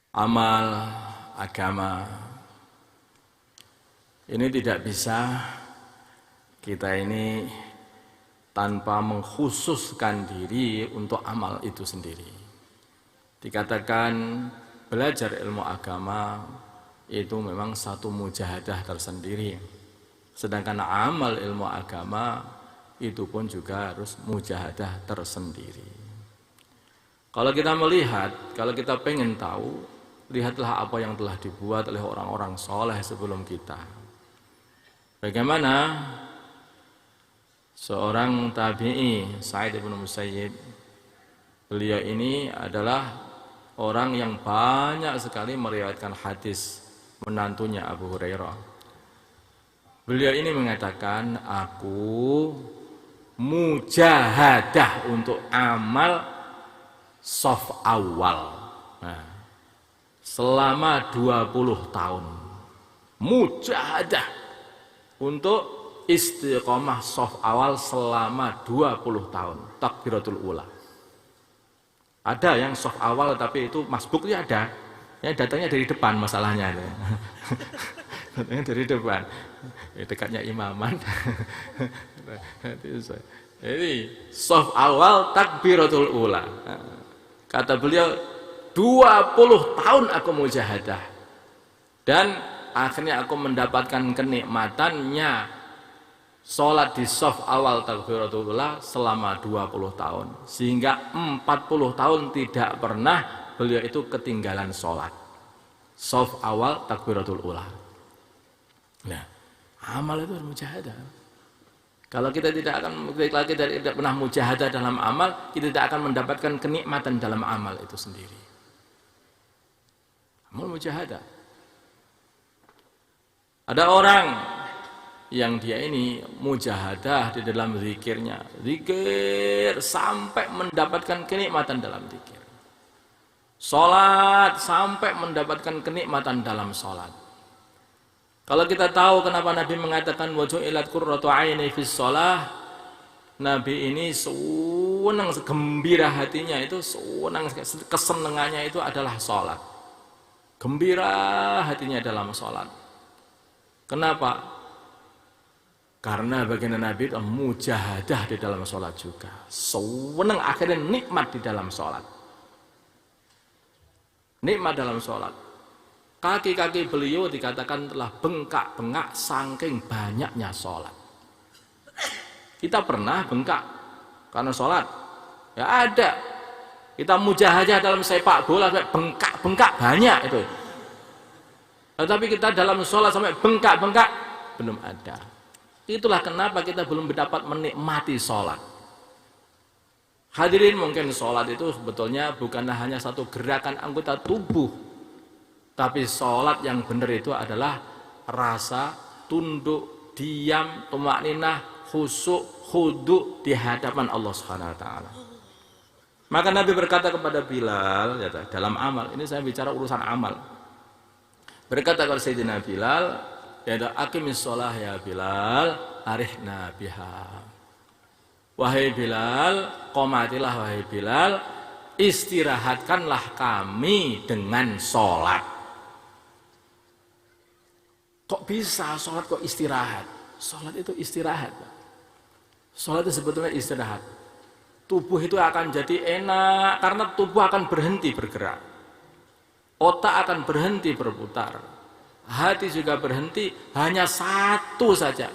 Amal agama ini tidak bisa kita ini tanpa mengkhususkan diri untuk amal itu sendiri. Dikatakan belajar ilmu agama itu memang satu mujahadah tersendiri. Sedangkan amal ilmu agama itu pun juga harus mujahadah tersendiri. Kalau kita melihat, kalau kita pengen tahu, lihatlah apa yang telah dibuat oleh orang-orang soleh sebelum kita. Bagaimana seorang tabi'i Sa'id bin Musayyib, beliau ini adalah orang yang banyak sekali meriwayatkan hadis, menantunya Abu Hurairah. Beliau ini mengatakan, aku mujahadah untuk amal shaf awal selama 20 tahun. Mujahadah untuk istiqomah shaf awal selama 20 tahun. Takbiratul ula. Ada yang shaf awal tapi itu masbuk itu ada. Yang datangnya dari depan masalahnya. Datangnya dari depan. Dekatnya imaman. Jadi shaf awal takbiratul ula. Kata beliau 20 tahun aku mujahadah. Dan akhirnya aku mendapatkan kenikmatannya sholat di shaf awal takbiratul ula selama 20 tahun. Sehingga 40 tahun tidak pernah beliau itu ketinggalan sholat shaf awal takbiratul ula. Nah, amal itu mujahadah. Kalau kita tidak pernah mujahadah dalam amal, kita tidak akan mendapatkan kenikmatan dalam amal itu sendiri. Amal mujahadah. Ada orang yang dia ini mujahadah di dalam zikirnya, zikir sampai mendapatkan kenikmatan dalam zikir. Salat sampai mendapatkan kenikmatan dalam salat. Kalau kita tahu kenapa Nabi mengatakan waju'ilat qurratu aini fis shalah, Nabi ini senang, gembira hatinya itu, senang, kesenangannya itu adalah salat. Gembira hatinya dalam salat. Kenapa? Karena baginda Nabi itu mujahadah di dalam salat juga. Senang, akhirnya nikmat di dalam salat. Nikmat dalam salat. Kaki-kaki beliau dikatakan telah bengkak-bengkak saking banyaknya sholat. Kita pernah bengkak karena sholat? Ya ada. Kita mujahadah dalam sepak bola sampai bengkak-bengkak banyak itu. Tetapi kita dalam sholat sampai bengkak-bengkak belum ada. Itulah kenapa kita belum dapat menikmati sholat. Hadirin, mungkin sholat itu sebetulnya bukanlah hanya satu gerakan anggota tubuh. Tapi sholat yang benar itu adalah rasa tunduk, diam, tumakninah, khusyuk, khudu di hadapan Allah Subhanahu wa taala. Maka Nabi berkata kepada Bilal, ya, dalam amal, ini saya bicara urusan amal. Berkata kepada Sayyidina Bilal, ya, aqimis shalah ya Bilal, arihna biha. Wahai Bilal, qomatilah wahai Bilal, istirahatkanlah kami dengan sholat. Kok bisa sholat kok istirahat? Sholat itu istirahat. Sholat itu sebetulnya istirahat. Tubuh itu akan jadi enak karena tubuh akan berhenti bergerak. Otak akan berhenti berputar. Hati juga berhenti, hanya satu saja.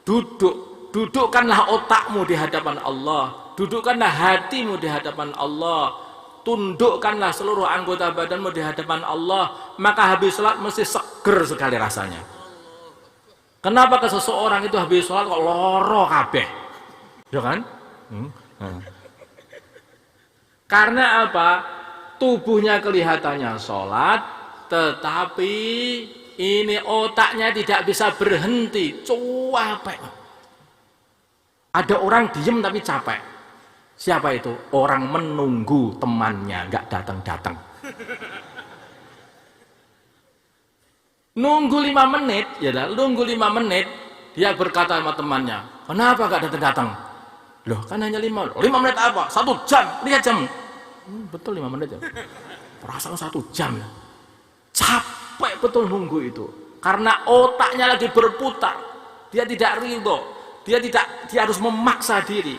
Duduk. Dudukkanlah otakmu di hadapan Allah. Dudukkanlah hatimu di hadapan Allah. Tundukkanlah seluruh anggota badanmu di hadapan Allah, maka habis sholat mesti seger sekali rasanya. Kenapa ke seseorang itu habis sholat kok loro kabeh? Ya kan? Karena apa? Tubuhnya kelihatannya sholat, tetapi ini otaknya tidak bisa berhenti, capek. Ada orang diem tapi capek. Siapa itu? Orang menunggu temannya nggak datang-datang. Nunggu 5 menit, ya dah, nunggu 5 menit, dia berkata sama temannya, kenapa nggak datang-datang? Loh, kan hanya 5 menit apa? 1 jam, lihat jam. Betul 5 menit ya. Perasaan 1 jam ya. capek betul nunggu itu, karena otaknya lagi berputar, dia tidak ridho, dia harus memaksa diri,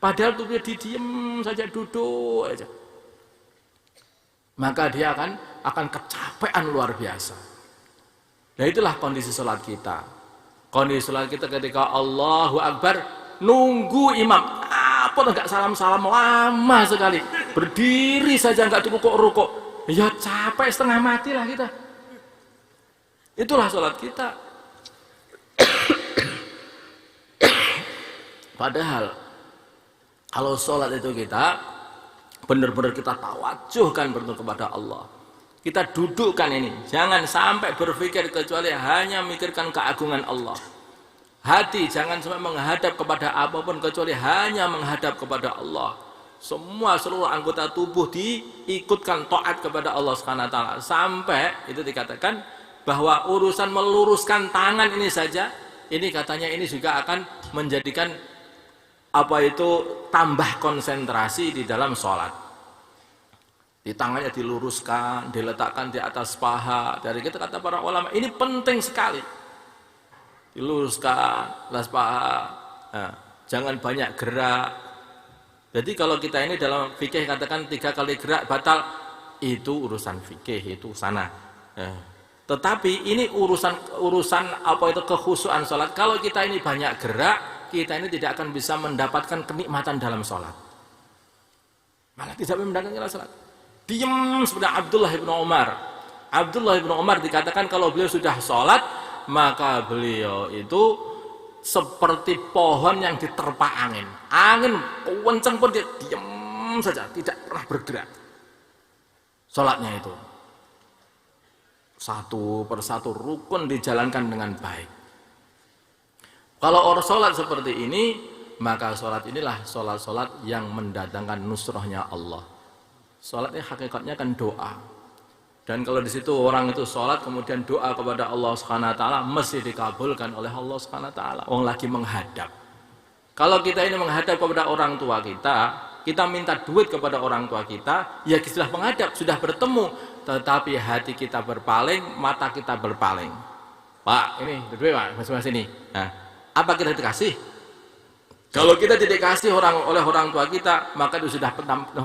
padahal tuh dia diem saja, duduk aja, maka dia akan kecapean luar biasa. Nah itulah kondisi sholat kita. Kondisi sholat kita ketika Allahu Akbar, nunggu imam, apa enggak salam-salam lama sekali, berdiri saja enggak rukuk-rukuk, ya capek setengah mati lah kita. Itulah sholat kita. Padahal kalau sholat itu kita benar-benar kita tawajuhkan betul kepada Allah, kita dudukkan ini, jangan sampai berpikir kecuali hanya memikirkan keagungan Allah. Hati jangan sampai menghadap kepada apapun kecuali hanya menghadap kepada Allah. Seluruh anggota tubuh diikutkan taat kepada Allah Subhanahu wa taala, sampai itu dikatakan bahwa urusan meluruskan tangan ini saja, ini katanya ini juga akan menjadikan tambah konsentrasi di dalam sholat. Di tangannya diluruskan, diletakkan di atas paha. Dari kita kata para ulama, ini penting sekali. Diluruskan atas paha, nah, jangan banyak gerak. Jadi kalau kita ini dalam fikih katakan 3 kali gerak batal, itu urusan fikih, itu sana. Tetapi ini urusan kekhusyuan sholat. Kalau kita ini banyak gerak, kita ini tidak akan bisa mendapatkan kenikmatan dalam sholat. Malah tidak mendapatkan sholat. Diam seperti Abdullah bin Umar. Abdullah bin Umar dikatakan kalau beliau sudah sholat, maka beliau itu seperti pohon yang diterpa angin. Angin kencang pun dia diam saja, tidak pernah bergerak. Sholatnya itu satu persatu rukun dijalankan dengan baik. Kalau orang sholat seperti ini, maka sholat inilah sholat-sholat yang mendatangkan nusrahnya Allah. Sholat ini hakikatnya kan doa, dan kalau di situ orang itu sholat kemudian doa kepada Allah Subhanahu wa taala, mesti dikabulkan oleh Allah Subhanahu wa taala. Orang lagi menghadap. Kalau kita ini menghadap kepada orang tua kita minta duit kepada orang tua kita, ya sudah menghadap, sudah bertemu, tetapi hati kita berpaling, mata kita berpaling. Pak, ini duit Pak, masing-masing ini. Nah, apa kita dikasih? Kalau kita tidak dikasih oleh orang tua kita, maka itu sudah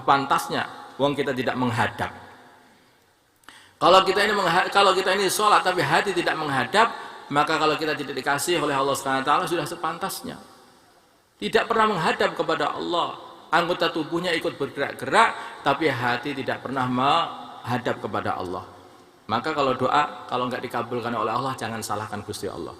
pantasnya wong kita tidak menghadap. Kalau kita ini sholat tapi hati tidak menghadap, maka kalau kita tidak dikasih oleh Allah Subhanahu wa taala sudah sepantasnya. Tidak pernah menghadap kepada Allah, anggota tubuhnya ikut bergerak-gerak tapi hati tidak pernah menghadap kepada Allah. Maka kalau doa, kalau enggak dikabulkan oleh Allah, jangan salahkan Gusti Allah.